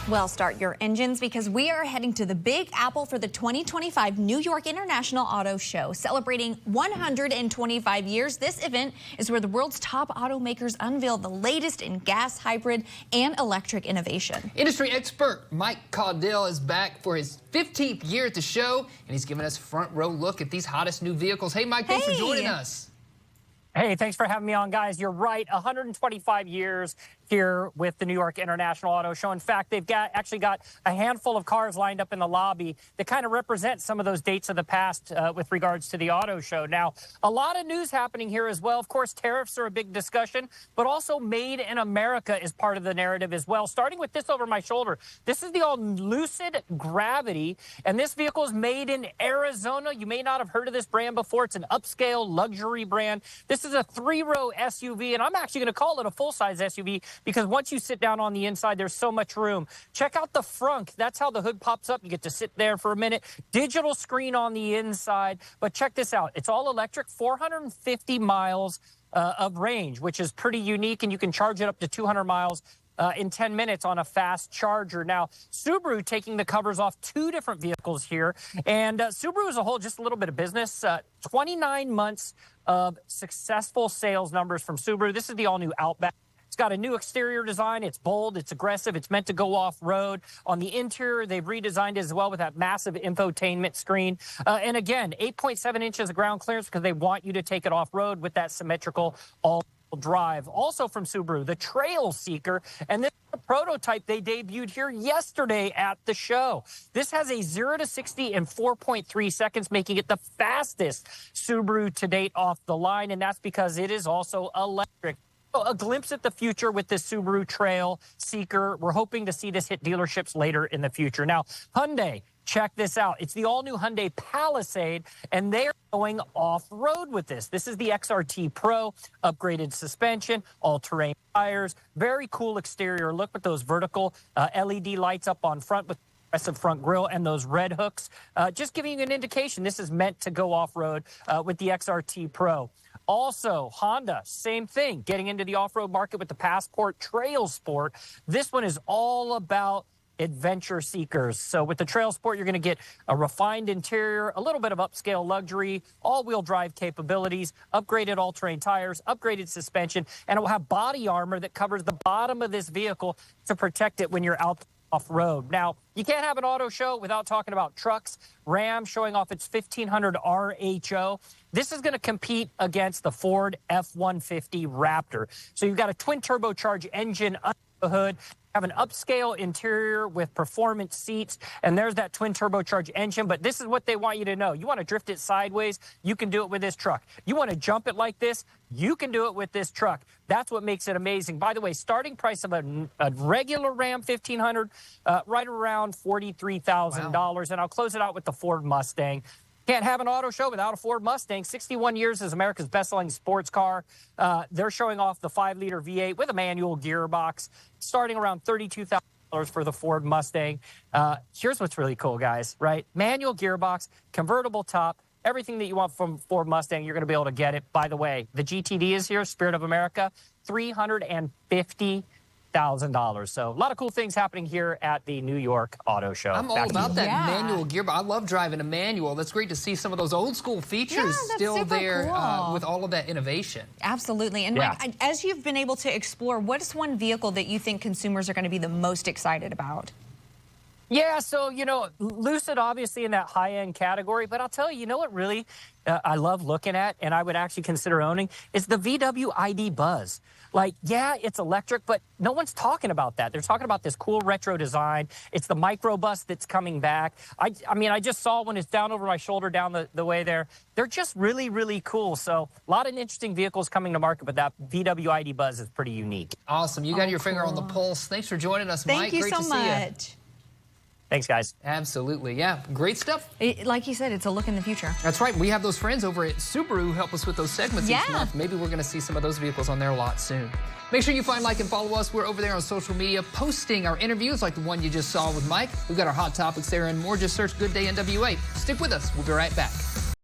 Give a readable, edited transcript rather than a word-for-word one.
Well, start your engines because we are heading to the Big Apple for the 2025 New York International Auto Show. Celebrating 125 years, this event is where the world's top automakers unveil the latest in gas, hybrid, and electric innovation. Industry expert Mike Caudill is back for his 15th year at the show, and he's giving us a front row look at these hottest new vehicles. Hey, Mike, thanks for joining us. Hey, thanks for having me on, guys. You're right, 125 years here with the New York International Auto Show. In fact, they've actually got a handful of cars lined up in the lobby that kind of represent some of those dates of the past with regards to the auto show. Now, a lot of news happening here as well. Of course, tariffs are a big discussion, but also Made in America is part of the narrative as well. Starting with this over my shoulder, this is the all Lucid Gravity, and this vehicle is made in Arizona. You may not have heard of this brand before. It's an upscale luxury brand. This is a three-row SUV, and I'm actually going to call it a full-size SUV because once you sit down on the inside, there's so much room. Check out the front. That's how the hood pops up. You get to sit there for a minute. Digital screen on the inside. But check this out. It's all electric, 450 miles of range, which is pretty unique, and you can charge it up to 200 miles in 10 minutes on a fast charger. Now, Subaru taking the covers off two different vehicles here. And Subaru as a whole, just a little bit of business. 29 months of successful sales numbers from Subaru. This is the all-new Outback. It's got a new exterior design. It's bold. It's aggressive. It's meant to go off-road. On the interior, they've redesigned it as well with that massive infotainment screen. And again, 8.7 inches of ground clearance because they want you to take it off-road with that symmetrical all-wheel drive. Also from Subaru, the Trail Seeker. And this is a prototype they debuted here yesterday at the show. This has a 0 to 60 in 4.3 seconds, making it the fastest Subaru to date off the line. And that's because it is also electric. A glimpse at the future with this Subaru Trail Seeker. We're hoping to see this hit dealerships later in the future. Now, Hyundai, check this out. It's the all-new Hyundai Palisade, and they're going off-road with this. This is the XRT Pro, upgraded suspension, all-terrain tires, very cool exterior look with those vertical LED lights up on front with aggressive front grille and those red hooks. Just giving you an indication, this is meant to go off-road with the XRT Pro. Also, Honda, same thing, getting into the off-road market with the Passport Trail Sport. This one is all about adventure seekers. So with the Trail Sport, you're going to get a refined interior, a little bit of upscale luxury, all-wheel drive capabilities, upgraded all-terrain tires, upgraded suspension, and it will have body armor that covers the bottom of this vehicle to protect it when you're out off-road. Now, you can't have an auto show without talking about trucks. Ram showing off its 1500 RHO. This is going to compete against the Ford F-150 Raptor. So you've got a twin turbocharged engine under the hood, have an upscale interior with performance seats, and there's that twin turbocharged engine. But this is what they want you to know. You want to drift it sideways, you can do it with this truck. You want to jump it like this, you can do it with this truck. That's what makes it amazing. By the way, starting price of a regular Ram 1500, right around $43,000. Wow. And I'll close it out with the Ford Mustang. Can't have an auto show without a Ford Mustang. 61 years as America's best-selling sports car. They're showing off the 5-liter V8 with a manual gearbox, starting around $32,000 for the Ford Mustang. Here's what's really cool, guys, right? Manual gearbox, convertible top, everything that you want from Ford Mustang, you're going to be able to get it. By the way, the GTD is here, Spirit of America, $350,000. So a lot of cool things happening here at the New York Auto Show. I'm all about that manual gearbox. I love driving a manual. That's great to see some of those old school features still there cool. with all of that innovation. Absolutely. And Mike, as you've been able to explore, what's one vehicle that you think consumers are going to be the most excited about? Yeah, so, you know, Lucid obviously in that high-end category, but I'll tell you, you know what really I love looking at and I would actually consider owning is the VW ID Buzz. Like, yeah, it's electric, but no one's talking about that. They're talking about this cool retro design. It's the microbus that's coming back. I mean, I just saw one. It's down over my shoulder down the way there. They're just really, really cool. So a lot of interesting vehicles coming to market, but that VW ID Buzz is pretty unique. Awesome. You got your finger on the pulse. Thanks for joining us, Mike. Thank you so much. Thanks, guys. Absolutely. Yeah, great stuff. Like you said, it's a look in the future. That's right. We have those friends over at Subaru who help us with those segments each month. Maybe we're going to see some of those vehicles on their lot soon. Make sure you find, like, and follow us. We're over there on social media posting our interviews like the one you just saw with Mike. We've got our hot topics there and more. Just search Good Day NWA. Stick with us. We'll be right back.